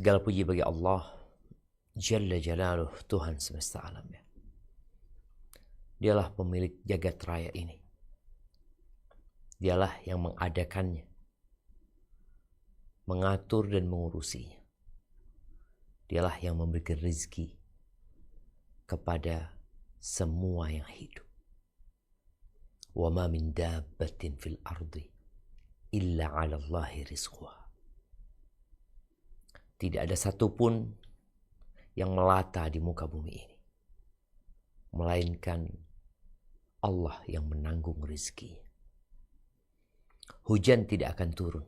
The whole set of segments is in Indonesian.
Segala puji bagi Allah Jalla Jalaluh, Tuhan semesta alam. Dialah pemilik jagat raya ini. Dialah yang mengadakannya, mengatur dan mengurusinya. Dialah yang memberikan rezeki kepada semua yang hidup. Wa ma min dabbatin fil ardi illa 'ala Allahi rizquha. Tidak ada satupun yang melata di muka bumi ini, melainkan Allah yang menanggung rezeki. Hujan tidak akan turun,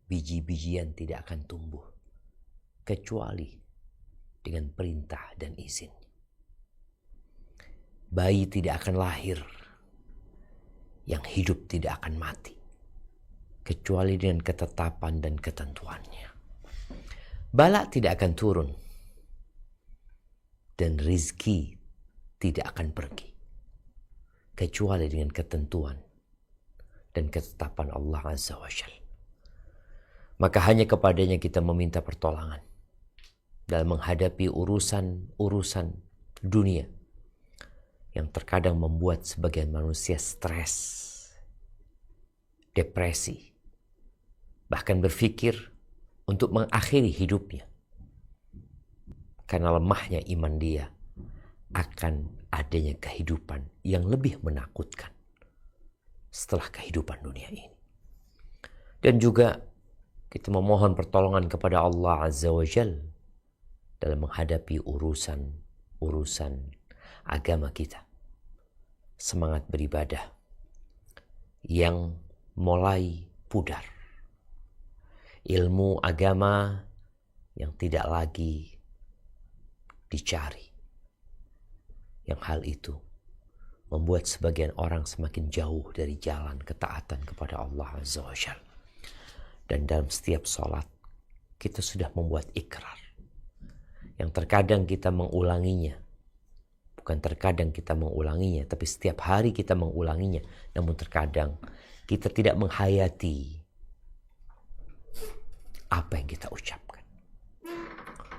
biji-bijian tidak akan tumbuh, kecuali dengan perintah dan izin. Bayi tidak akan lahir, yang hidup tidak akan mati, kecuali dengan ketetapan dan ketentuannya. Bala tidak akan turun, dan rizki tidak akan pergi, kecuali dengan ketentuan dan ketetapan Allah Azza wa Jalla. Maka hanya kepadanya kita meminta pertolongan dalam menghadapi urusan-urusan dunia yang terkadang membuat sebagian manusia stres, depresi, bahkan berpikir untuk mengakhiri hidupnya karena lemahnya iman dia akan adanya kehidupan yang lebih menakutkan setelah kehidupan dunia ini. Dan juga kita memohon pertolongan kepada Allah Azza wa Jalla dalam menghadapi urusan agama kita. Semangat beribadah yang mulai pudar. Ilmu agama yang tidak lagi dicari. Yang hal itu membuat sebagian orang semakin jauh dari jalan ketaatan kepada Allah Azza wa Jalla. Dan dalam setiap sholat kita sudah membuat ikrar yang terkadang kita mengulanginya. Bukan terkadang kita mengulanginya, tapi setiap hari kita mengulanginya. Namun terkadang kita tidak menghayati apa yang kita ucapkan.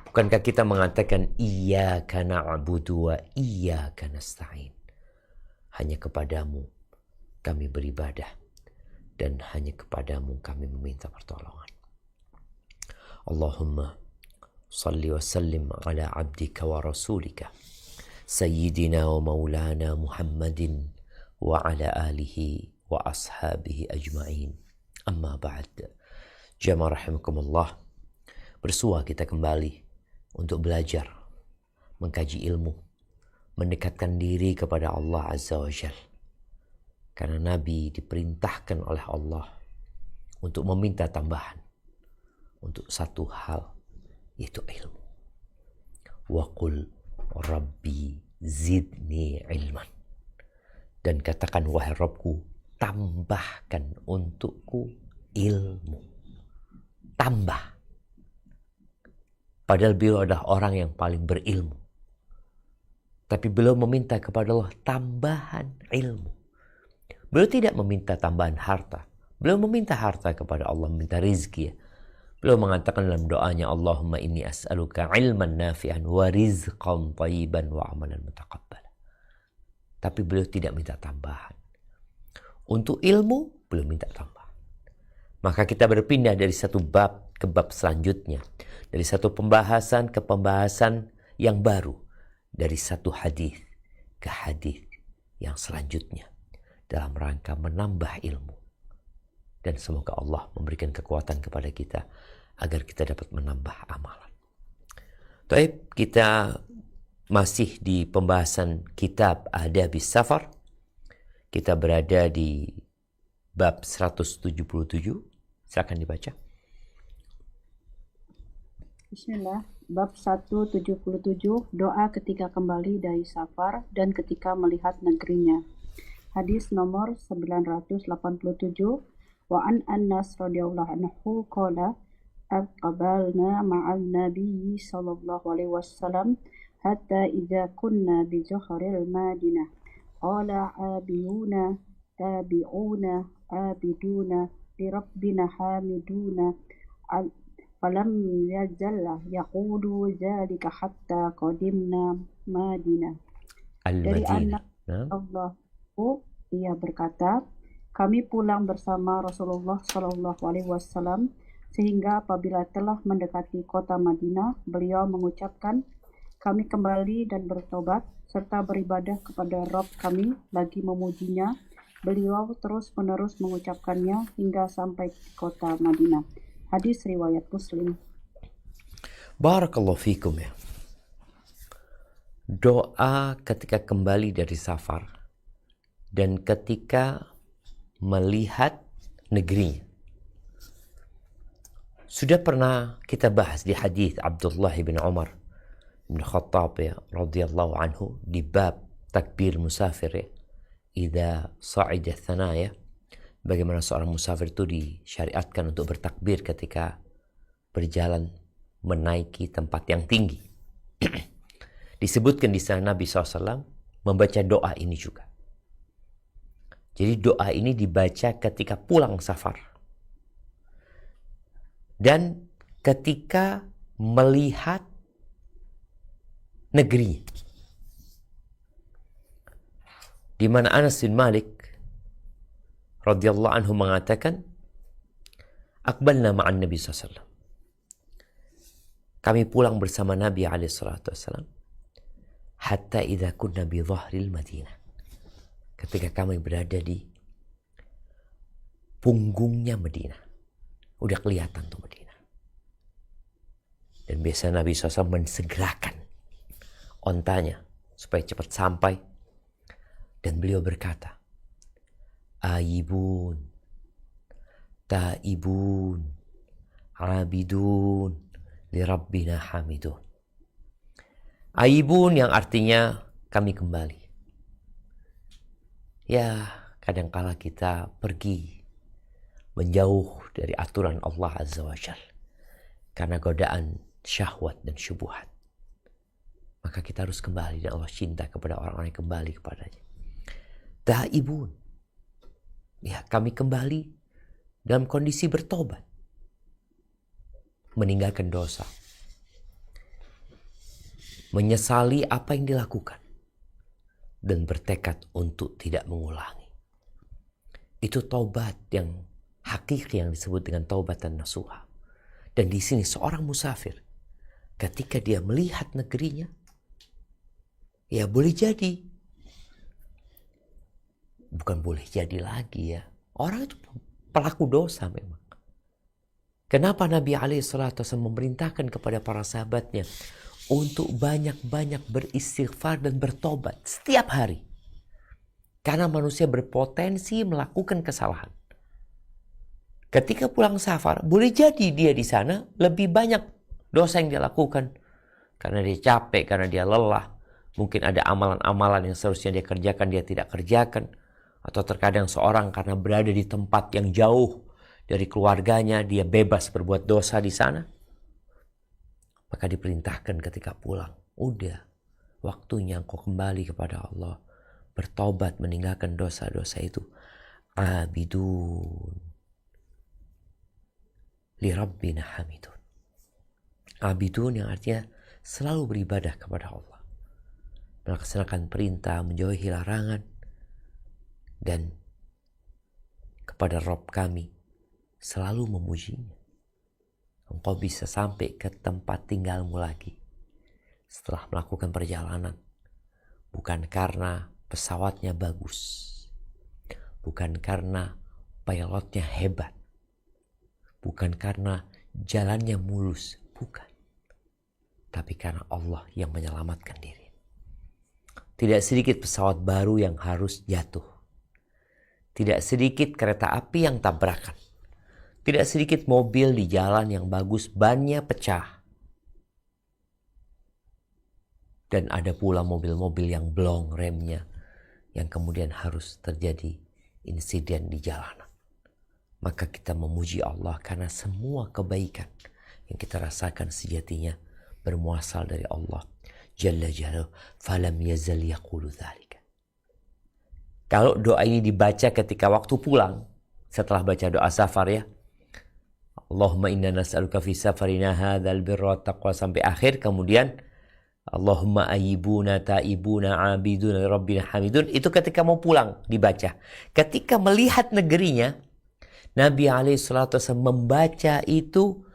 Bukankah kita mengatakan iyyaka na'budu wa iyyaka nasta'in? Hanya kepadamu kami beribadah dan hanya kepadamu kami meminta pertolongan. Allahumma salli wa sallim ala abdika wa rasulika sayyidina wa maulana Muhammadin wa ala alihi wa ashabihi ajma'in. Amma ba'd. Jamaah rahimakumullah, bersua kita kembali untuk belajar, mengkaji ilmu, mendekatkan diri kepada Allah Azza wa Jalla. Karena Nabi diperintahkan oleh Allah untuk meminta tambahan untuk satu hal, yaitu ilmu. Wa qul rabbi zidni ilman. Dan katakan, wahai Rabbku, tambahkan untukku ilmu. Tambah. Padahal beliau adalah orang yang paling berilmu. Tapi beliau meminta kepada Allah tambahan ilmu. Beliau tidak meminta tambahan harta. Beliau meminta harta kepada Allah, meminta rizki. Beliau mengatakan dalam doanya, Allahumma inni as'aluka ilman nafi'an wa rizqan tayyiban wa amalan mutaqabbala. Tapi beliau tidak minta tambahan. Untuk ilmu, beliau minta tambahan. Maka kita berpindah dari satu bab ke bab selanjutnya. Dari satu pembahasan ke pembahasan yang baru. Dari satu hadis ke hadis yang selanjutnya. Dalam rangka menambah ilmu. Dan semoga Allah memberikan kekuatan kepada kita agar kita dapat menambah amalan. Baik, kita masih di pembahasan kitab Adabis Safar. Kita berada di bab 177. Silakan dibaca. Bismillah, bab 177, doa ketika kembali dari safar dan ketika melihat negerinya. Hadis nomor 987, wa an Anas radhiyallahu anhu qala aqbalna ma'an nabiy sallallahu alaihi wasallam hatta idza kunna bi jahril madinah qala abiyuna tabi'una abiduna li rabbina hamiduna falam yazalla yaqulu dzalika hatta qadimna Madinah. Dari Al-Madinah. anak Allahu, ia berkata, kami pulang bersama Rasulullah Shallallahu Alaihi Wasallam sehingga apabila telah mendekati kota Madinah, beliau mengucapkan, kami kembali dan bertobat serta beribadah kepada Rabb kami lagi memujinya. Beliau terus-menerus mengucapkannya hingga sampai di kota Madinah. Hadis riwayat Muslim. Barakallahu fikum ya. Doa ketika kembali dari safar dan ketika melihat negerinya. Sudah pernah kita bahas di hadis Abdullah bin Umar bin Khattab ya, radhiyallahu anhu di bab takbir musafir ya. Idza sa'ida thanaya, bagaimana seorang musafir itu disyariatkan untuk bertakbir ketika berjalan menaiki tempat yang tinggi. Disebutkan di sana Nabi SAW membaca doa ini juga. Jadi doa ini dibaca ketika pulang safar. Dan ketika melihat negeri. Di mana Anas bin Malik radhiyallahu anhu mengatakan, Aqbalna ma'an Nabi SAW. Kami pulang bersama Nabi SAW. Hatta idza kunna bi dhahril Madinah. Ketika kami berada di punggungnya Madinah. Udah kelihatan tuh Madinah. Dan biasa Nabi SAW mensegerakan ontanya supaya cepat sampai. Dan beliau berkata, Aibun, Taibun, Abidun, li Rabbina Hamidun. Aibun yang artinya kami kembali. Ya, kadangkala kita pergi menjauh dari aturan Allah Azza wa Jalla karena godaan syahwat dan syubhat. Maka kita harus kembali dan Allah cinta kepada orang-orang yang kembali kepadanya. Taibun. Ya, kami kembali dalam kondisi bertobat. Meninggalkan dosa. Menyesali apa yang dilakukan. Dan bertekad untuk tidak mengulangi. Itu taubat yang hakiki yang disebut dengan taubatan nasuha. Dan di sini seorang musafir ketika dia melihat negerinya, ya boleh jadi, bukan boleh jadi lagi ya, orang itu pelaku dosa memang. Kenapa Nabi SAW memerintahkan kepada para sahabatnya untuk banyak-banyak beristighfar dan bertobat setiap hari? Karena manusia berpotensi melakukan kesalahan. Ketika pulang safar, boleh jadi dia di sana lebih banyak dosa yang dia lakukan. Karena dia capek, karena dia lelah. Mungkin ada amalan-amalan yang seharusnya dia kerjakan, dia tidak kerjakan. Atau terkadang seorang karena berada di tempat yang jauh dari keluarganya, dia bebas berbuat dosa di sana. Maka diperintahkan ketika pulang, udah waktunya engkau kembali kepada Allah, bertobat, meninggalkan dosa-dosa itu. Abidun li Rabbina Hamidun. Abidun yang artinya selalu beribadah kepada Allah, melaksanakan perintah, menjauhi larangan, dan kepada Rabb kami selalu memujinya. Engkau bisa sampai ke tempat tinggalmu lagi setelah melakukan perjalanan. Bukan karena pesawatnya bagus. Bukan karena pilotnya hebat. Bukan karena jalannya mulus. Bukan. Tapi karena Allah yang menyelamatkan diri. Tidak sedikit pesawat baru yang harus jatuh. Tidak sedikit kereta api yang tabrakan. Tidak sedikit mobil di jalan yang bagus, bannya pecah. Dan ada pula mobil-mobil yang blong remnya, yang kemudian harus terjadi insiden di jalanan. Maka kita memuji Allah karena semua kebaikan yang kita rasakan sejatinya bermuasal dari Allah. Jalla Jalla, falam yazal yaqulu dzalika. Kalau doa ini dibaca ketika waktu pulang, setelah baca doa safar ya, Allahumma inna nas'aluka fi safarina hadzal birra taqwa sampai akhir. Kemudian Allahumma ayyibuna ta'ibuna abiduna rabbina hamidun. Itu ketika mau pulang dibaca. Ketika melihat negerinya, Nabi alaihissalatu wasallam membaca itu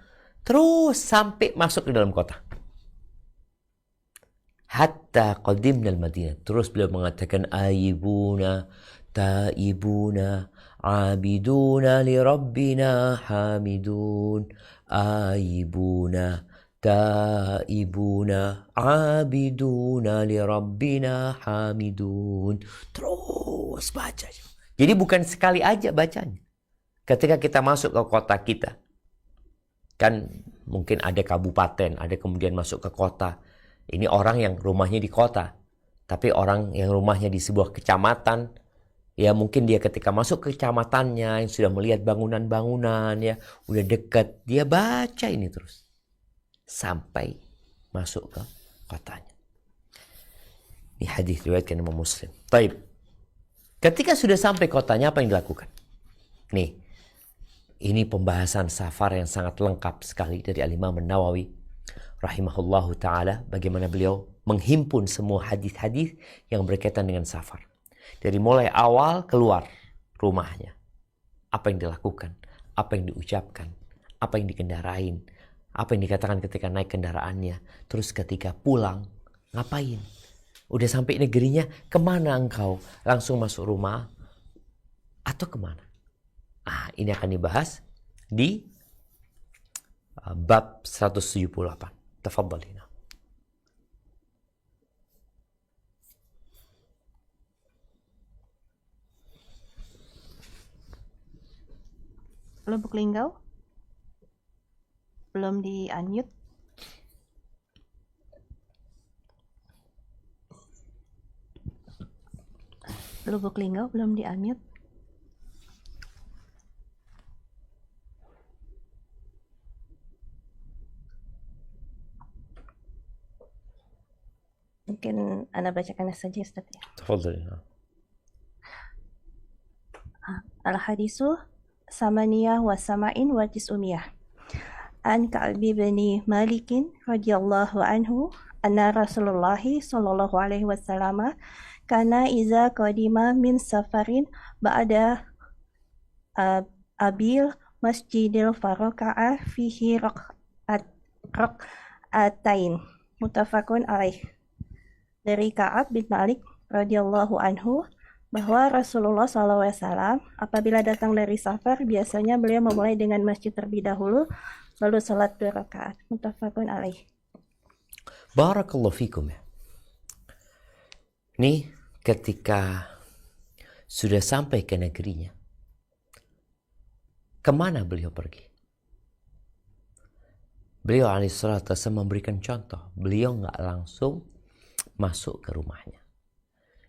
terus sampai masuk ke dalam kota. Hatta qadimna al-Madinah. Terus beliau mengatakan ayyibuna ta'ibuna abiduna li rabbina hamidun. Ayyibuna ta'ibuna abiduna li rabbina hamidun. Terus baca. Jadi bukan sekali aja bacanya. Ketika kita masuk ke kota kita, kan mungkin ada kabupaten, ada kemudian masuk ke kota. Ini orang yang rumahnya di kota, tapi orang yang rumahnya di sebuah kecamatan, ya mungkin dia ketika masuk ke kecamatannya yang sudah melihat bangunan-bangunan, ya udah dekat, dia baca ini terus sampai masuk ke kotanya. Ini hadis riwayatkan Imam Muslim. Baik. Ketika sudah sampai kotanya, apa yang dilakukan? Nih, ini pembahasan safar yang sangat lengkap sekali dari Al-Imam An-Nawawi rahimahullahu ta'ala. Bagaimana beliau menghimpun semua hadis-hadis yang berkaitan dengan safar. Dari mulai awal keluar rumahnya. Apa yang dilakukan, apa yang diucapkan, apa yang dikendarain, apa yang dikatakan ketika naik kendaraannya. Terus ketika pulang, ngapain? Udah sampai negerinya, kemana engkau? Langsung masuk rumah atau kemana? Ini akan dibahas di bab 178. Tafadhalina. Lubuk Linggau belum di-unmute. Lubuk Linggau belum di-unmute. Mungkin Anda bacakan saja, Ustaz ya. Tafadhalina. Al-hadisu samaniyah wa sama'in wa tis'umiyah. An Ka'b bin Malik radhiyallahu anhu anna Rasulullah sallallahu alaihi wasallam kana iza qadima min safarin ba'da abil masjidil faraka'a fihi rak'atain muttafaqun alaih. Dari Ka'ab bin Malik radhiyallahu anhu bahwa Rasulullah SAW apabila datang dari safar biasanya beliau memulai dengan masjid terlebih dahulu lalu salat 2 rakaat. Muttafaqun alaih. Barakallahu fikum ya. Nih ketika sudah sampai ke negerinya, kemana beliau pergi? Beliau alaihissalatu wassalam memberikan contoh. Beliau nggak langsung masuk ke rumahnya.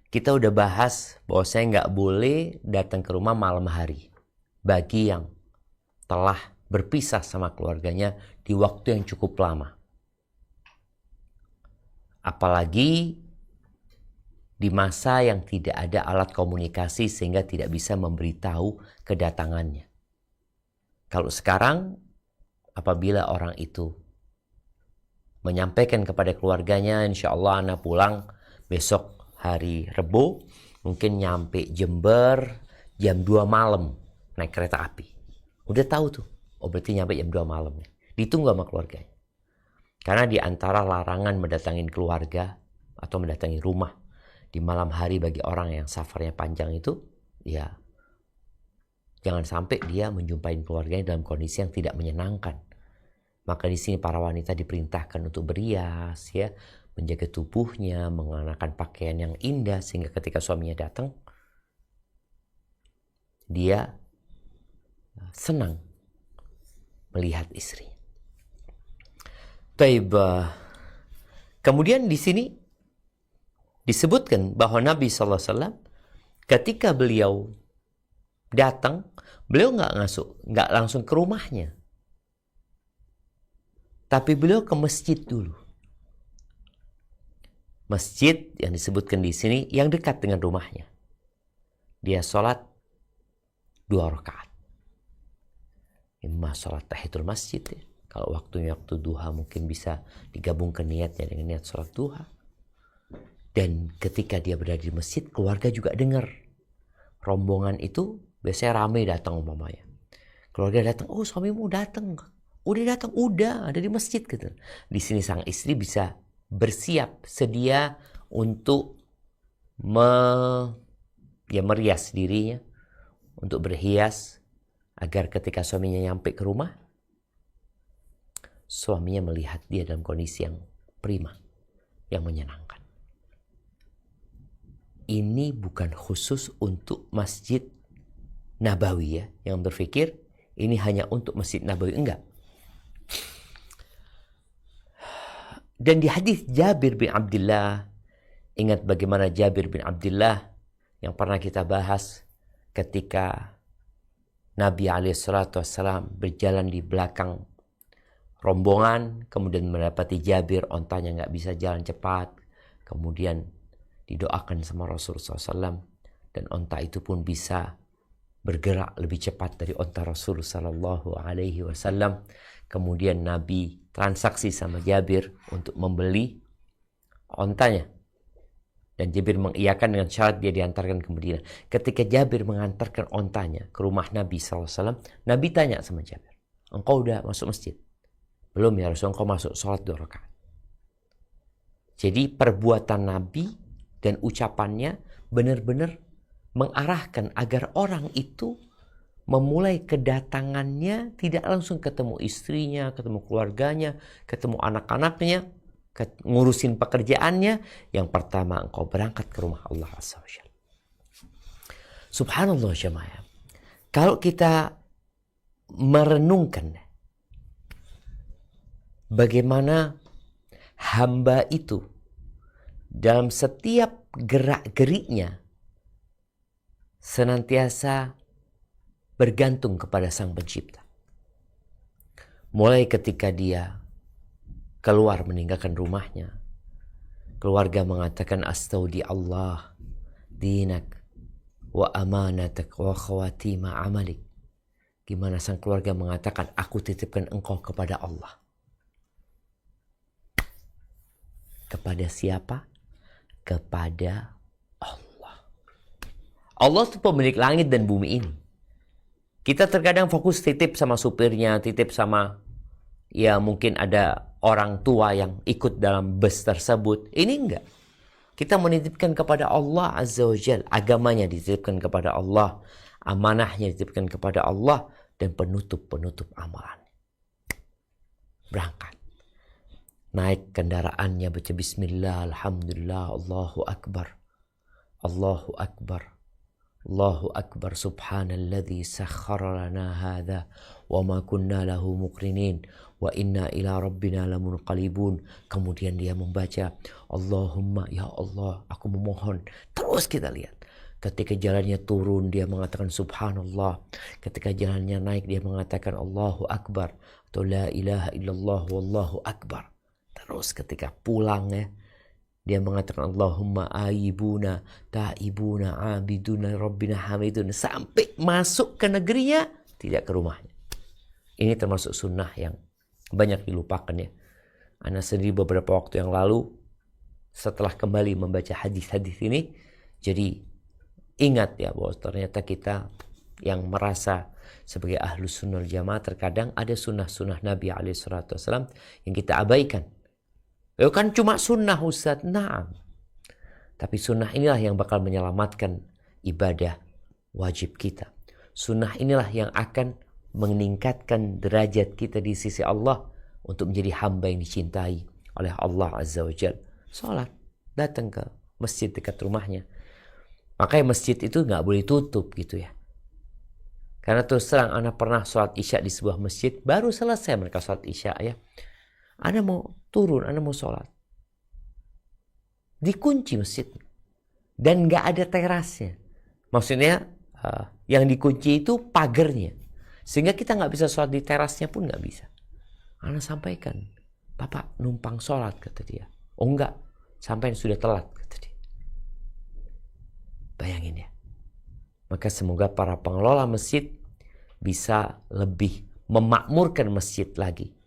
Kita udah bahas bahwa saya nggak boleh datang ke rumah malam hari bagi yang telah berpisah sama keluarganya di waktu yang cukup lama. Apalagi di masa yang tidak ada alat komunikasi sehingga tidak bisa memberitahu kedatangannya. Kalau sekarang apabila orang itu menyampaikan kepada keluarganya, insya Allah anak pulang besok hari Rebo, mungkin nyampe Jember jam 2 malam naik kereta api. Udah tahu tuh, oh berarti nyampe jam 2 malam. Ditunggu sama keluarganya. Karena di antara larangan mendatangi keluarga atau mendatangi rumah di malam hari bagi orang yang safarnya panjang itu, ya jangan sampai dia menjumpai keluarganya dalam kondisi yang tidak menyenangkan. Maka di sini para wanita diperintahkan untuk berias, ya, menjaga tubuhnya, mengenakan pakaian yang indah sehingga ketika suaminya datang, dia senang melihat istrinya. Taib. Kemudian di sini disebutkan bahwa Nabi SAW ketika beliau datang, beliau nggak langsung ke rumahnya. Tapi beliau ke masjid dulu. Masjid yang disebutkan di sini yang dekat dengan rumahnya. Dia sholat 2 rakaat. imma sholat tahiyatul masjid ya. Kalau waktunya waktu duha mungkin bisa digabungkan niatnya dengan niat sholat duha. Dan ketika dia berada di masjid, keluarga juga dengar. Rombongan itu biasanya ramai datang umpamanya. Keluarga datang, oh suamimu datang. Udah datang, udah ada di masjid gitu. Di sini sang istri bisa bersiap, sedia untuk merias dirinya, untuk berhias, agar ketika suaminya nyampe ke rumah, suaminya melihat dia dalam kondisi yang prima, yang menyenangkan. Ini bukan khusus untuk Masjid Nabawi ya, yang berpikir ini hanya untuk Masjid Nabawi, enggak. Dan di hadis Jabir bin Abdullah, ingat bagaimana Jabir bin Abdullah yang pernah kita bahas ketika Nabi SAW berjalan di belakang rombongan, kemudian mendapati Jabir, ontanya nggak bisa jalan cepat, kemudian didoakan sama Rasulullah SAW, dan onta itu pun bisa bergerak lebih cepat dari onta Rasulullah SAW. Kemudian Nabi transaksi sama Jabir untuk membeli ontanya, dan Jabir mengiyakan dengan syarat dia diantarkan ke Madinah. Ketika Jabir mengantarkan ontanya ke rumah Nabi SAW, Nabi tanya sama Jabir, engkau udah masuk masjid? Belum ya Rasul, engkau masuk sholat 2 rakaat. Jadi perbuatan Nabi dan ucapannya benar-benar mengarahkan agar orang itu memulai kedatangannya tidak langsung ketemu istrinya, ketemu keluarganya, ketemu anak-anaknya, ngurusin pekerjaannya. Yang pertama, engkau berangkat ke rumah Allah Azza wa Jalla. Subhanallah jemaah. Kalau kita merenungkan bagaimana hamba itu dalam setiap gerak-geriknya senantiasa bergantung kepada Sang Pencipta. Mulai ketika dia keluar meninggalkan rumahnya, keluarga mengatakan astaudi Allah dinak wa amanatak wa khawatima amalik. Gimana sang keluarga mengatakan, aku titipkan engkau kepada Allah. Kepada siapa? Kepada Allah. Allah itu pemilik langit dan bumi ini. Kita terkadang fokus titip sama supirnya, titip sama, ya mungkin ada orang tua yang ikut dalam bus tersebut. Ini enggak. Kita menitipkan kepada Allah Azza wa Jal. Agamanya dititipkan kepada Allah. Amanahnya dititipkan kepada Allah. Dan penutup-penutup amalan. Berangkat. Naik kendaraannya, baca bismillah, alhamdulillah, Allahu Akbar. Allahu Akbar. Allahu Akbar, subhanalladzi sakhkhara lana hadha wa ma kunna lahu muqrinin wa inna ila rabbina lamunqalibun. Kemudian dia membaca, Allahumma, ya Allah, aku memohon. Terus kita lihat. Ketika jalannya turun, dia mengatakan subhanallah. Ketika jalannya naik, dia mengatakan Allahu Akbar. Atau la ilaha illallah wallahu akbar. Terus ketika pulang ya, dia mengatakan Allahumma aibuna, ta'ibuna, abiduna, rabbina hamidun. Sampai masuk ke negerinya, tidak ke rumahnya. Ini termasuk sunnah yang banyak dilupakan ya. Ana sendiri beberapa waktu yang lalu, setelah kembali membaca hadis-hadis ini, jadi ingat ya bahwa ternyata kita yang merasa sebagai ahlus sunnah jamaah, terkadang ada sunnah-sunnah Nabi SAW yang kita abaikan. Kan cuma sunnah Ustaz. Nah, tapi sunnah inilah yang bakal menyelamatkan ibadah wajib kita. Sunnah inilah yang akan meningkatkan derajat kita di sisi Allah untuk menjadi hamba yang dicintai oleh Allah Azza wa Jalla. Salat, datang ke masjid dekat rumahnya. Makanya masjid itu nggak boleh tutup gitu ya. Karena terus terang, anak pernah sholat isya di sebuah masjid, baru selesai mereka sholat isya ya. Anda mau turun, Anda mau sholat. Dikunci masjid. Dan nggak ada terasnya. Maksudnya yang dikunci itu pagernya. Sehingga kita nggak bisa sholat di terasnya pun nggak bisa. Anda sampaikan, Bapak numpang sholat, kata dia. Oh enggak, sampai sudah telat, kata dia. Bayangin ya. Maka semoga para pengelola masjid bisa lebih memakmurkan masjid lagi.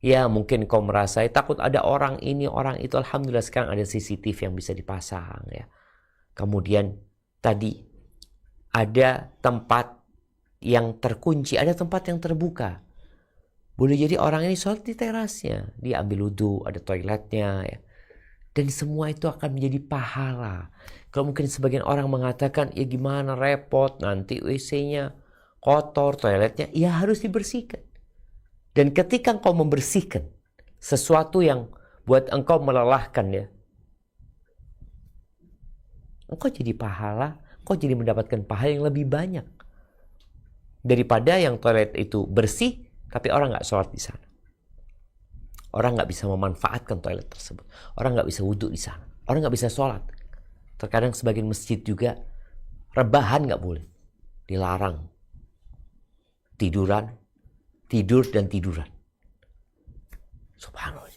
Ya, mungkin kau merasa takut ada orang ini, orang itu. Alhamdulillah sekarang ada CCTV yang bisa dipasang ya. Kemudian tadi ada tempat yang terkunci, ada tempat yang terbuka. Boleh jadi orang ini sholat di terasnya, dia ambil wudhu, ada toiletnya ya. Dan semua itu akan menjadi pahala. Kalau mungkin sebagian orang mengatakan, ya gimana repot, nanti WC-nya kotor, toiletnya, ya harus dibersihkan. Dan ketika engkau membersihkan sesuatu yang buat engkau melelahkan ya, engkau jadi pahala, engkau jadi mendapatkan pahala yang lebih banyak. Daripada yang toilet itu bersih, tapi orang nggak sholat di sana. Orang nggak bisa memanfaatkan toilet tersebut. Orang nggak bisa wudhu di sana. Orang nggak bisa sholat. Terkadang sebagian masjid juga rebahan nggak boleh. Dilarang. Tidur dan tiduran. Subhanallah.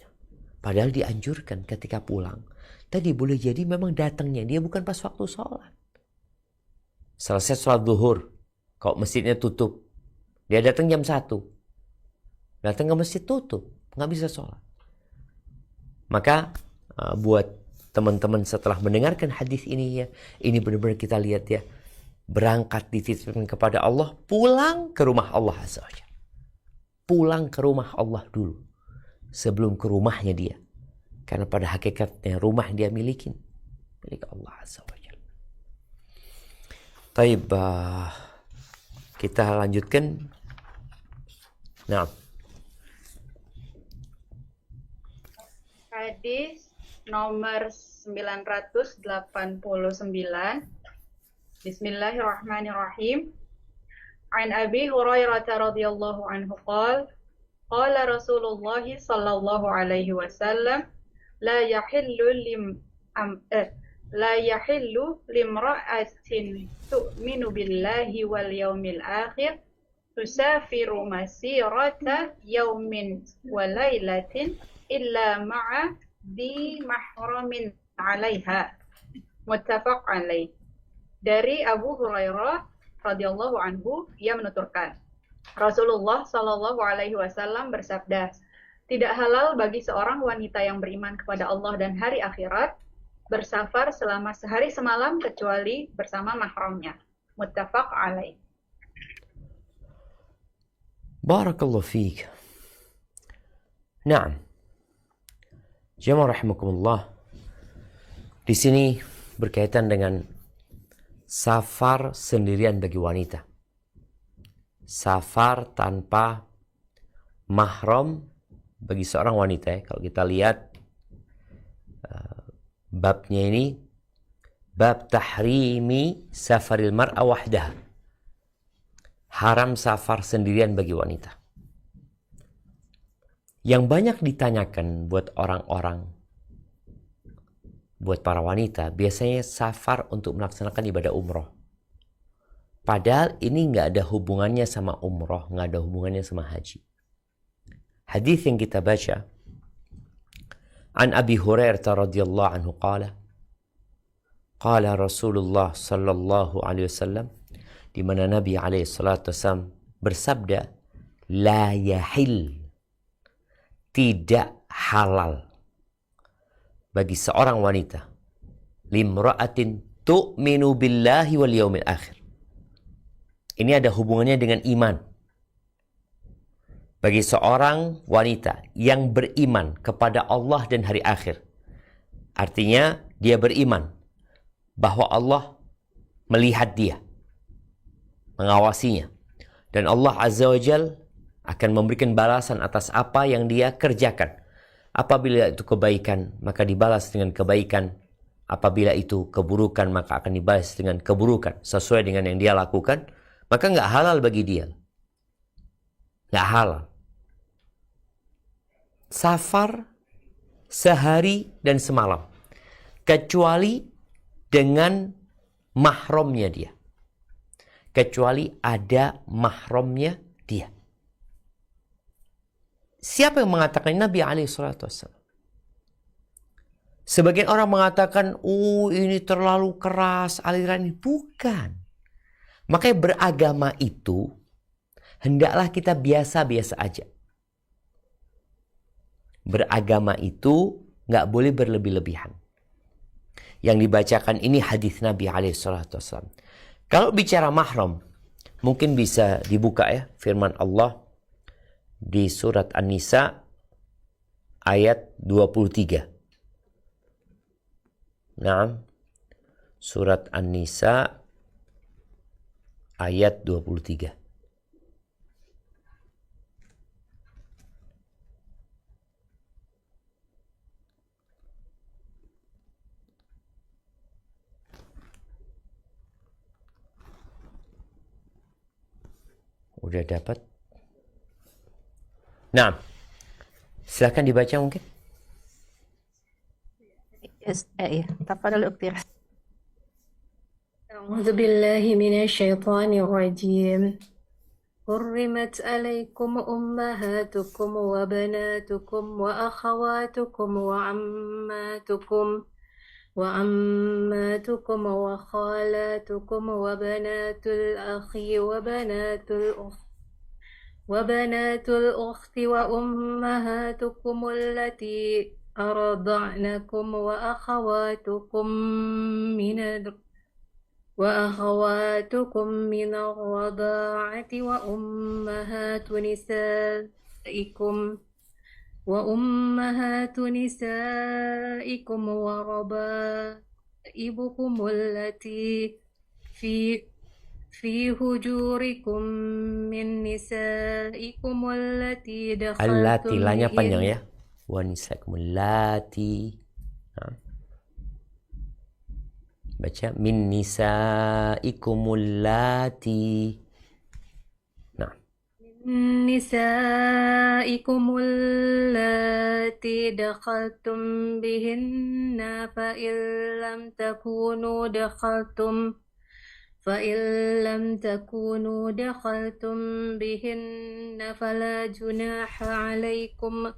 Padahal dianjurkan ketika pulang. Tadi boleh jadi memang datangnya dia bukan pas waktu sholat. Selesai sholat zuhur. Kalau masjidnya tutup. Dia datang jam 1. Datang ke masjid tutup. Nggak bisa sholat. Maka buat teman-teman setelah mendengarkan hadis ini ya, ini benar-benar kita lihat ya, berangkat dititipkan kepada Allah, pulang ke rumah Allah Azza wa Jalla. Pulang ke rumah Allah dulu sebelum ke rumahnya dia. Karena pada hakikatnya rumah dia milikin milik Allah Azza wa Jalla. Taib, kita lanjutkan. Nah, Hadis nomor 989. Bismillahirrahmanirrahim. An Abi Hurairah radhiyallahu anhu qala Rasulullah sallallahu alaihi wasallam la yahillu limra'atin tu'minu billahi wal yawmil akhir tusafiru masirata yawmin wa laylatin illa ma'a di mahramin 'alaiha. Muttafaq alaih. Dari Abu Hurairah radhiyallahu anhu, ia menuturkan, Rasulullah shallallahu alaihi wasallam bersabda, tidak halal bagi seorang wanita yang beriman kepada Allah dan hari akhirat bersafar selama sehari semalam kecuali bersama mahramnya. Muttafaq alaih. Barakallahu fiik. Naam. Jamaah rahimakumullah. Di sini berkaitan dengan safar sendirian bagi wanita. Safar tanpa mahram bagi seorang wanita ya. Kalau kita lihat babnya ini, bab tahrimi safaril mar'a wahdaha. Haram safar sendirian bagi wanita. Yang banyak ditanyakan buat orang-orang, buat para wanita, biasanya safar untuk melaksanakan ibadah umroh. Padahal ini nggak ada hubungannya sama umroh, nggak ada hubungannya sama haji. Hadis yang kita baca, An Abi Hurairah radhiyallahu anhu qala Rasulullah sallallahu alaihi wasallam, di mana Nabi alaihi salatu wasallam bersabda, la yahil, tidak halal bagi seorang wanita, limra'atin tu'minu billahi wal yaumil akhir. Ini ada hubungannya dengan iman. Bagi seorang wanita yang beriman kepada Allah dan hari akhir. Artinya dia beriman bahwa Allah melihat dia, mengawasinya. Dan Allah Azza wa Jalla akan memberikan balasan atas apa yang dia kerjakan. Apabila itu kebaikan, maka dibalas dengan kebaikan. Apabila itu keburukan, maka akan dibalas dengan keburukan. Sesuai dengan yang dia lakukan, maka nggak halal bagi dia. Nggak halal. Safar sehari dan semalam. Kecuali dengan mahramnya dia. Kecuali ada mahramnya dia. Siapa yang mengatakan? Nabi SAW. Sebagian orang mengatakan, ini terlalu keras aliran ini. Bukan. Makanya beragama itu hendaklah kita biasa-biasa aja. Beragama itu nggak boleh berlebih-lebihan. Yang dibacakan ini hadis Nabi SAW. Kalau bicara mahram, mungkin bisa dibuka ya firman Allah di surat An-Nisa ayat 23. Nah, surat An-Nisa ayat 23. Udah dapat? Nah, silakan dibaca mungkin. iya. Tafadhal Ukti. أعوذ بالله من الشيطان الرجيم حرمت عليكم أمهاتكم وبناتكم وأخواتكم وعماتكم وخالاتكم وبنات الأخ وبنات الأخت وأمهاتكم التي أرضعنكم وأخواتكم من الرضاعة وأمهات نسائكم وربائبكم التي في هجوركم من نسائكم التي Allati, دخلتم lanya panjang بهن ya. Wa nisaikum allati. Nah, baca min nisaikum allati. Nah, نسائكم اللاتي دخلتم بهن فإن لم تكونوا دخلتم بهن فلا جناح عليكم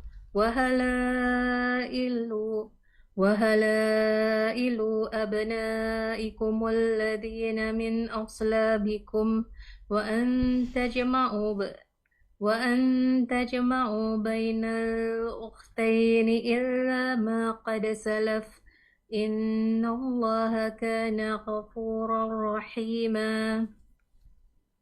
وهلائل أبنائكم الذين من أصلابكم وأن تجمعوا بين الأختين إلا ما قد سلف إن الله كان غفورا رحيما.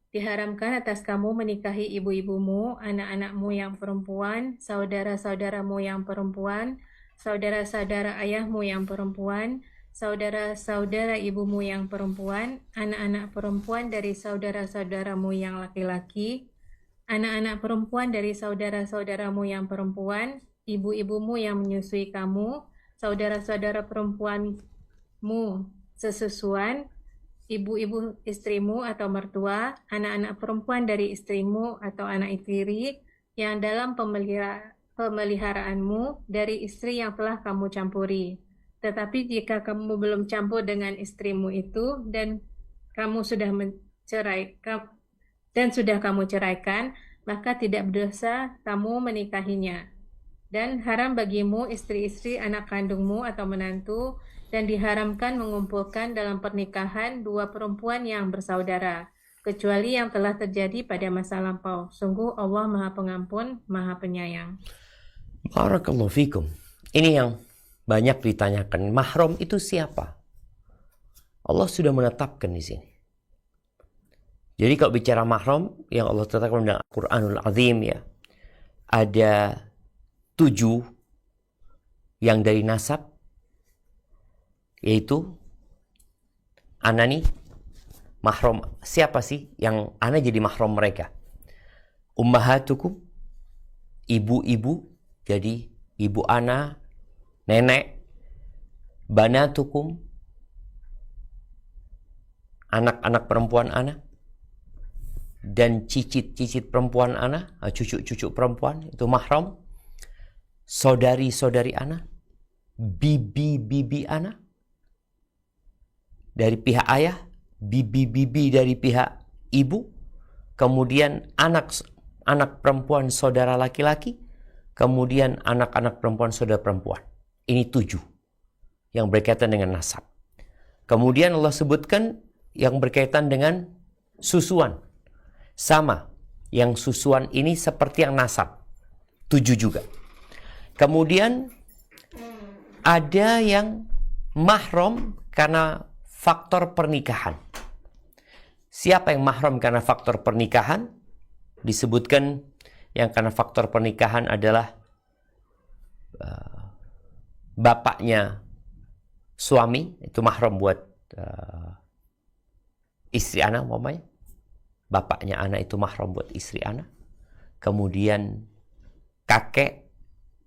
Diharamkan atas kamu menikahi ibu-ibumu, anak-anakmu yang perempuan, saudara-saudaramu yang perempuan, saudara-saudara ayahmu yang perempuan, saudara-saudara ibumu yang perempuan, anak-anak perempuan dari saudara-saudaramu yang laki-laki, anak-anak perempuan dari saudara-saudaramu yang perempuan, ibu-ibumu yang menyusui kamu, saudara-saudara perempuanmu sesusuan, ibu-ibu istrimu atau mertua, anak-anak perempuan dari istrimu atau anak tiri yang dalam pemeliharaanmu dari istri yang telah kamu campuri. Tetapi jika kamu belum campur dengan istrimu itu dan kamu sudah kamu ceraikan, maka tidak berdosa kamu menikahinya. Dan haram bagimu istri-istri anak kandungmu atau menantu, dan diharamkan mengumpulkan dalam pernikahan dua perempuan yang bersaudara, kecuali yang telah terjadi pada masa lampau. Sungguh Allah Maha Pengampun, Maha Penyayang. barakallahu fikum. Ini yang banyak ditanyakan. Mahram itu siapa? Allah sudah menetapkan di sini. Jadi kalau bicara mahram yang Allah tetapkan dalam Al-Quranul Azim ya, ada 7 yang dari nasab, yaitu ana nih mahram. Siapa sih yang ana jadi mahram mereka? Ummahatukum, ibu-ibu, jadi ibu ana, nenek. Banatukum, anak-anak perempuan ana, dan cicit-cicit perempuan ana, cucu-cucu perempuan, itu mahram. Saudari-saudari ana, bibi-bibi ana dari pihak ayah, bibi-bibi dari pihak ibu, kemudian anak perempuan saudara laki-laki, kemudian anak-anak perempuan saudara perempuan. Ini 7 yang berkaitan dengan nasab. Kemudian Allah sebutkan yang berkaitan dengan susuan. Sama. Yang susuan ini seperti yang nasab. 7 juga. Kemudian ada yang mahram karena faktor pernikahan. Siapa yang mahram karena faktor pernikahan? Disebutkan yang karena faktor pernikahan adalah bapaknya suami, itu mahram buat istri anak umpamanya. Bapaknya anak itu mahram buat istri anak. Kemudian kakek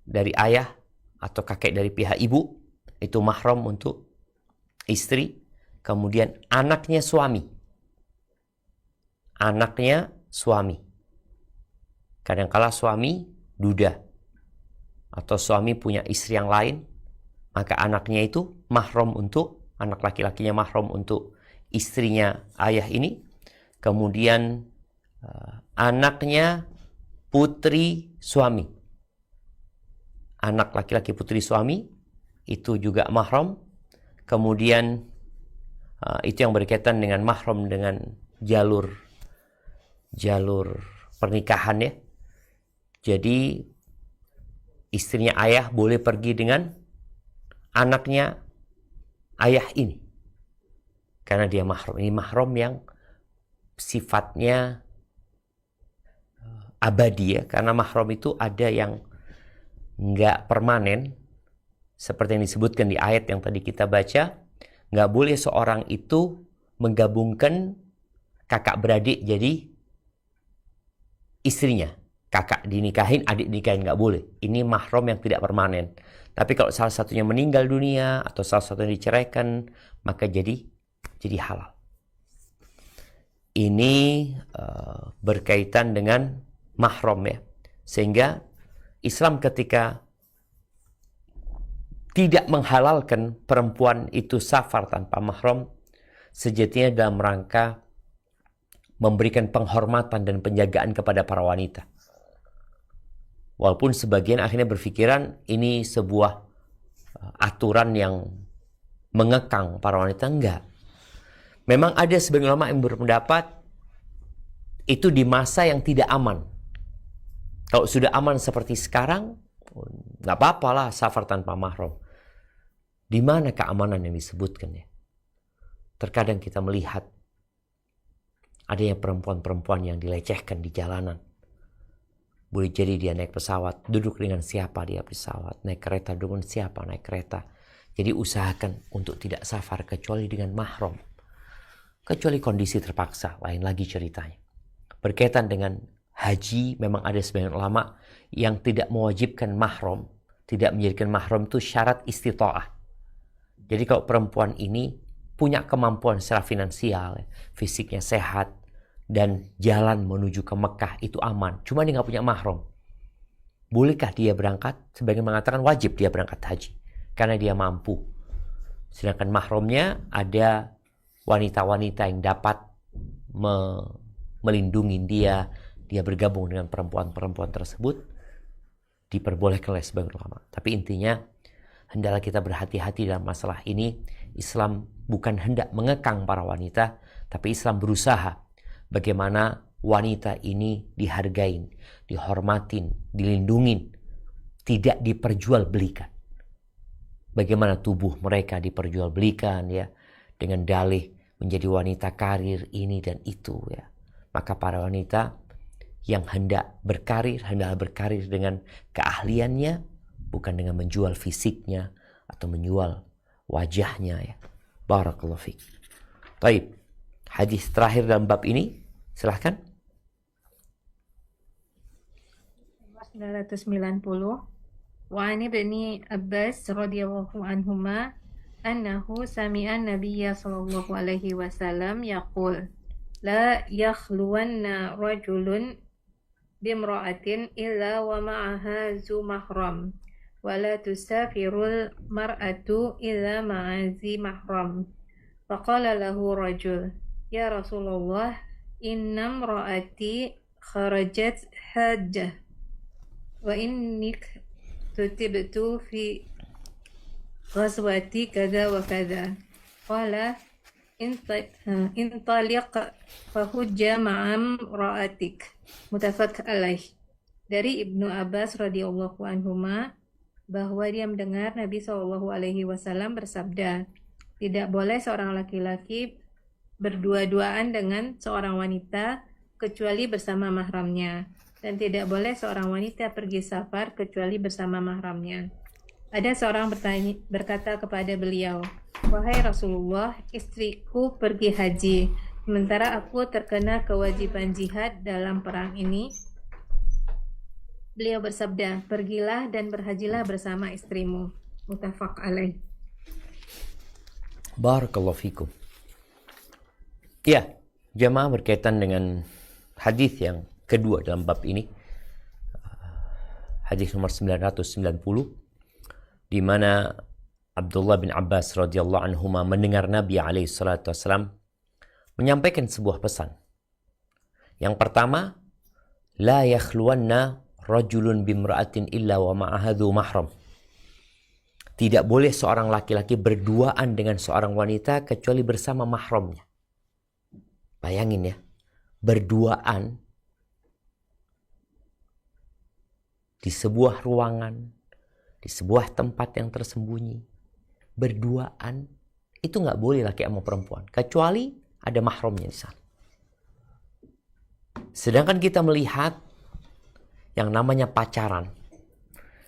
dari ayah atau kakek dari pihak ibu itu mahram untuk istri. Kemudian anaknya suami. Anaknya suami. Kadangkala suami duda atau suami punya istri yang lain, maka anaknya itu mahram untuk, anak laki-lakinya mahram untuk istrinya ayah ini. Kemudian anaknya putri suami. Anak laki-laki putri suami itu juga mahram. Kemudian itu yang berkaitan dengan mahram dengan jalur pernikahan ya. Jadi istrinya ayah boleh pergi dengan anaknya ayah ini. Karena dia mahram. Ini mahram yang sifatnya abadi ya. Karena mahram itu ada yang nggak permanen. Seperti yang disebutkan di ayat yang tadi kita baca. Nggak boleh seorang itu menggabungkan kakak beradik jadi istrinya. Kakak dinikahin, adik dinikahin, nggak boleh. Ini mahram yang tidak permanen. Tapi kalau salah satunya meninggal dunia atau salah satunya diceraikan, maka jadi halal. Ini berkaitan dengan mahram ya. Sehingga Islam ketika tidak menghalalkan perempuan itu safar tanpa mahram, sejatinya dalam rangka memberikan penghormatan dan penjagaan kepada para wanita. Walaupun sebagian akhirnya berpikiran ini sebuah aturan yang mengekang para wanita, enggak. Memang ada sebagian ulama yang berpendapat itu di masa yang tidak aman. Kalau sudah aman seperti sekarang, nggak apa-apa lah safar tanpa mahram. Di mana keamanan yang disebutkan ya? Terkadang kita melihat adanya perempuan-perempuan yang dilecehkan di jalanan. Boleh jadi dia naik pesawat, duduk dengan siapa dia pesawat, naik kereta dengan siapa naik kereta. Jadi usahakan untuk tidak safar kecuali dengan mahram. Kecuali kondisi terpaksa, lain lagi ceritanya. Berkaitan dengan haji, memang ada sebagian ulama yang tidak mewajibkan mahram, tidak menjadikan mahram itu syarat istita'ah. Jadi kalau perempuan ini punya kemampuan secara finansial, fisiknya sehat, dan jalan menuju ke Mekah itu aman, cuma dia nggak punya mahram. Bolehkah dia berangkat? Sebagian mengatakan wajib dia berangkat haji, karena dia mampu. Sedangkan mahramnya ada wanita-wanita yang dapat melindungi dia bergabung dengan perempuan-perempuan tersebut, diperbolehkan oleh sebagian ulama. Tapi intinya, hendaklah kita berhati-hati dalam masalah ini. Islam bukan hendak mengekang para wanita, tapi Islam berusaha bagaimana wanita ini dihargain, dihormatin, dilindungin, tidak diperjualbelikan. Bagaimana tubuh mereka diperjualbelikan ya, dengan dalih menjadi wanita karir ini dan itu ya. Maka para wanita yang hendak berkarir, hendaklah berkarir dengan keahliannya, bukan dengan menjual fisiknya atau menjual wajahnya ya. Barakallahu fiik. Baik, hadis terakhir dalam bab ini, silahkan. 990. Wa an ibni Abbas radhiyallahu anhuma annahu sami'a an-nabiyya sallallahu alaihi wasallam yaqul la yakhluwanna rajulun bimra'atin illa wa ma'aha zu mahram wa la tusafirul mar'atu illa ma'a zi mahram. Faqala lahu rajul ya Rasulullah inna imra'ati kharajat hajjah wa innik tutibtu fi ghazwati kada wa kada. Qala intaliq fahujja ma'am ra'atik. Muttafaq alaih. Dari Ibnu Abbas radhiyallahu anhuma bahwa dia mendengar Nabi Shallallahu alaihi wasallam bersabda, tidak boleh seorang laki-laki berdua-duaan dengan seorang wanita kecuali bersama mahramnya, dan tidak boleh seorang wanita pergi safar kecuali bersama mahramnya. Ada seorang berkata kepada beliau, wahai Rasulullah, istriku pergi haji, sementara aku terkena kewajiban jihad dalam perang ini. Beliau bersabda, pergilah dan berhajilah bersama istrimu. Muttafaq alaih. Barakallahu fikum. Ya, jamaah berkaitan dengan hadis yang kedua dalam bab ini, hadis nomor 990, di mana Abdullah bin Abbas radhiyallahu anhuma mendengar Nabi alaihi salatu wasallam menyampaikan sebuah pesan. Yang pertama, la yakhluwanna rajulun bimra'atin illa wa ma'ahadhu mahram. Tidak boleh seorang laki-laki berduaan dengan seorang wanita kecuali bersama mahramnya. Bayangin ya, berduaan di sebuah ruangan, di sebuah tempat yang tersembunyi, berduaan itu nggak boleh laki sama perempuan, kecuali ada mahramnya di sana. Sedangkan kita melihat yang namanya pacaran,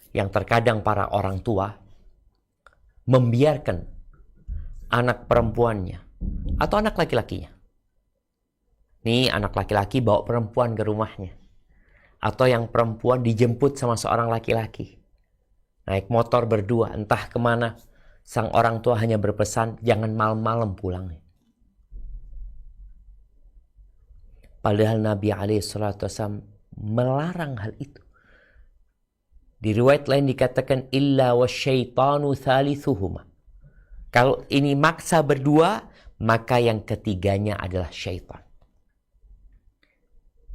yang terkadang para orang tua membiarkan anak perempuannya atau anak laki-lakinya. Nih anak laki-laki bawa perempuan ke rumahnya. Atau yang perempuan dijemput sama seorang laki-laki. Naik motor berdua, entah kemana. Sang orang tua hanya berpesan, jangan malam-malam pulangnya. Padahal Nabi SAW melarang hal itu. Di riwayat lain dikatakan, illa wasyaitanu thalithuhuma. Kalau ini maksa berdua, maka yang ketiganya adalah syaitan.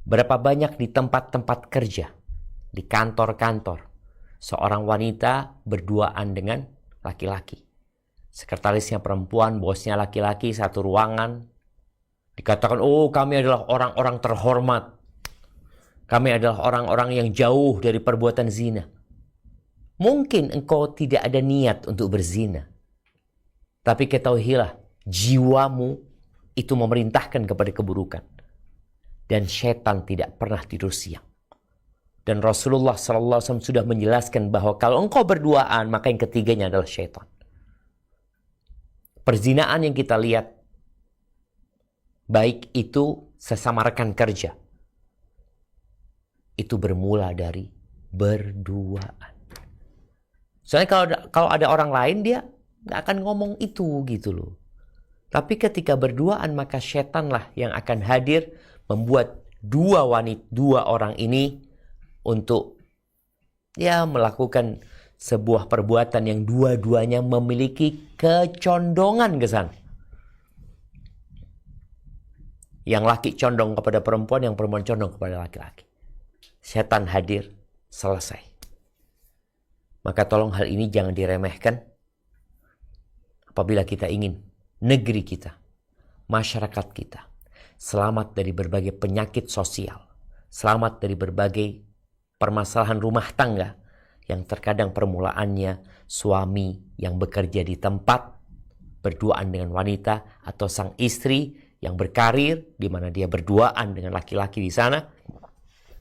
Berapa banyak di tempat-tempat kerja, di kantor-kantor, seorang wanita berduaan dengan laki-laki. Sekretarisnya perempuan, bosnya laki-laki, satu ruangan. Dikatakan, oh kami adalah orang-orang terhormat. Kami adalah orang-orang yang jauh dari perbuatan zina. Mungkin engkau tidak ada niat untuk berzina. Tapi ketahuilah, jiwamu itu memerintahkan kepada keburukan. Dan syaitan tidak pernah tidur siang. Dan Rasulullah SAW sudah menjelaskan bahwa kalau engkau berduaan, maka yang ketiganya adalah syaitan. Perzinaan yang kita lihat, baik itu sesama rekan kerja, itu bermula dari berduaan. Soalnya kalau ada orang lain, dia nggak akan ngomong itu gitu loh. Tapi ketika berduaan, maka syaitanlah yang akan hadir, membuat dua orang ini untuk melakukan sebuah perbuatan yang dua-duanya memiliki kecondongan ke sana. Yang laki condong kepada perempuan, yang perempuan condong kepada laki-laki. Setan hadir, selesai. Maka tolong hal ini jangan diremehkan. Apabila kita ingin negeri kita, masyarakat kita selamat dari berbagai penyakit sosial, selamat dari berbagai permasalahan rumah tangga yang terkadang permulaannya suami yang bekerja di tempat berduaan dengan wanita, atau sang istri yang berkarir di mana dia berduaan dengan laki-laki di sana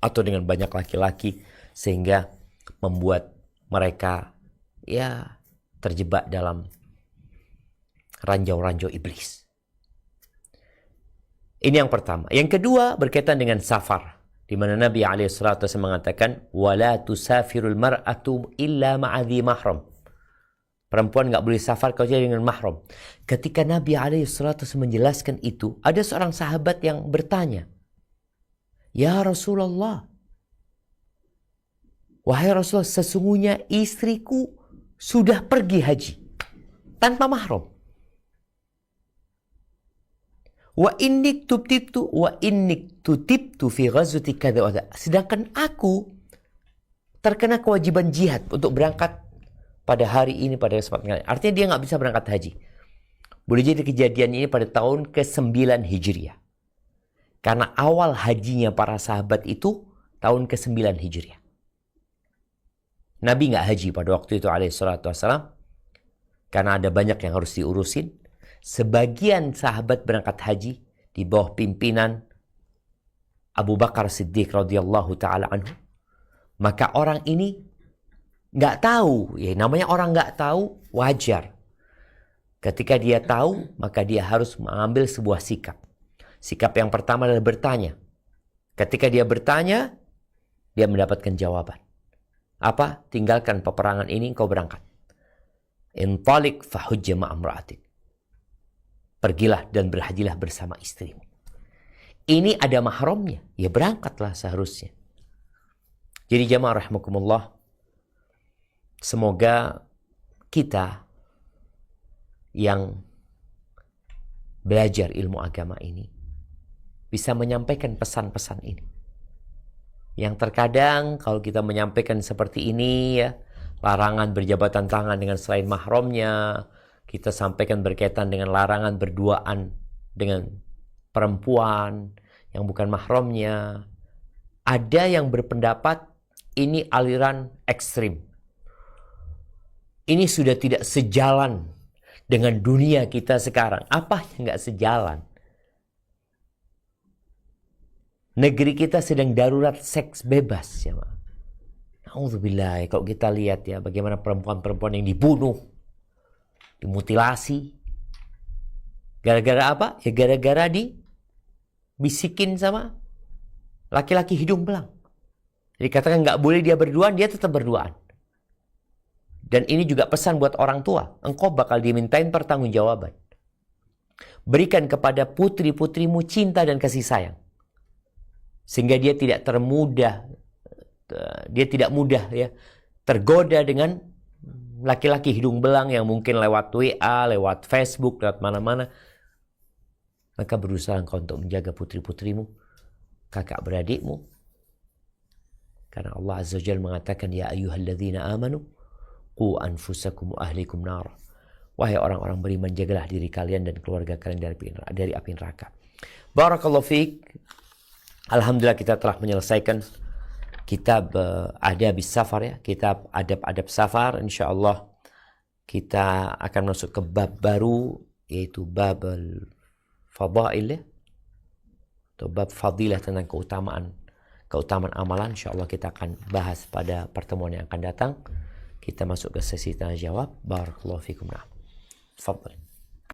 atau dengan banyak laki-laki, sehingga membuat mereka terjebak dalam ranjau-ranjau iblis. Ini yang pertama. Yang kedua berkaitan dengan safar, di mana Nabi SAW mengatakan, wala tusafirul mar'atu illa ma'adhi mahram. Perempuan nggak boleh safar kecuali dengan mahram. Ketika Nabi SAW menjelaskan itu, ada seorang sahabat yang bertanya, ya Rasulullah, wahai Rasulullah, sesungguhnya istriku sudah pergi haji tanpa mahram. Wa innik tutibtu fi ghazwati kadza wa kadza. Sedangkan aku terkena kewajiban jihad untuk berangkat pada hari ini, pada kesempatan kali. Artinya dia nggak bisa berangkat haji. Boleh jadi kejadian ini pada tahun ke-9 Hijriah. Karena awal hajinya para sahabat itu tahun ke-9 Hijriah. Nabi nggak haji pada waktu itu alaihi salatu wassalam. Karena ada banyak yang harus diurusin. Sebagian sahabat berangkat haji di bawah pimpinan Abu Bakar Siddiq radhiyallahu ta'ala anhu. Maka orang ini nggak tahu. Ya, namanya orang nggak tahu wajar. Ketika dia tahu, maka dia harus mengambil sebuah sikap. Sikap yang pertama adalah bertanya. Ketika dia bertanya, dia mendapatkan jawaban. Apa? Tinggalkan peperangan ini, engkau berangkat. Intalik fahujja ma'amra'atik. Pergilah dan berhajilah bersama istrimu. Ini ada mahramnya. Ya berangkatlah seharusnya. Jadi jamaah rahimakumullah. Semoga kita yang belajar ilmu agama ini bisa menyampaikan pesan-pesan ini. Yang terkadang kalau kita menyampaikan seperti ini ya, larangan berjabatan tangan dengan selain mahramnya, kita sampaikan berkaitan dengan larangan berduaan dengan perempuan yang bukan mahramnya. Ada yang berpendapat ini aliran ekstrim. Ini sudah tidak sejalan dengan dunia kita sekarang. Apa yang nggak sejalan? Negeri kita sedang darurat seks bebas. Ya, Alhamdulillah, kalau kita lihat ya bagaimana perempuan-perempuan yang dibunuh, dimutilasi. Gara-gara apa? Ya gara-gara dibisikin sama laki-laki hidung belang. Jadi katakan nggak boleh dia berduaan, dia tetap berduaan. Dan ini juga pesan buat orang tua. Engkau bakal dimintain pertanggungjawaban. Berikan kepada putri-putrimu cinta dan kasih sayang. Sehingga dia tidak mudah ya tergoda dengan laki-laki hidung belang yang mungkin lewat WA, lewat Facebook, lewat mana-mana. Maka berusaha engkau untuk menjaga putri-putrimu, kakak beradikmu. Karena Allah Azza wa Jalla mengatakan, ya ayyuhalladzina amanu qu anfusakum wa ahlikum nar. Wahai orang-orang beriman, jagalah diri kalian dan keluarga kalian dari api neraka. Barakallahu fiik. Alhamdulillah kita telah menyelesaikan kitab Adab Safar ya, kitab adab-adab safar. Insyaallah kita akan masuk ke bab baru, yaitu bab al-fadail ya, atau bab fadilah tentang keutamaan amalan. Insyaallah kita akan bahas pada pertemuan yang akan datang. Kita masuk ke sesi tanya jawab. Barakallahu fikum. Tafadhal.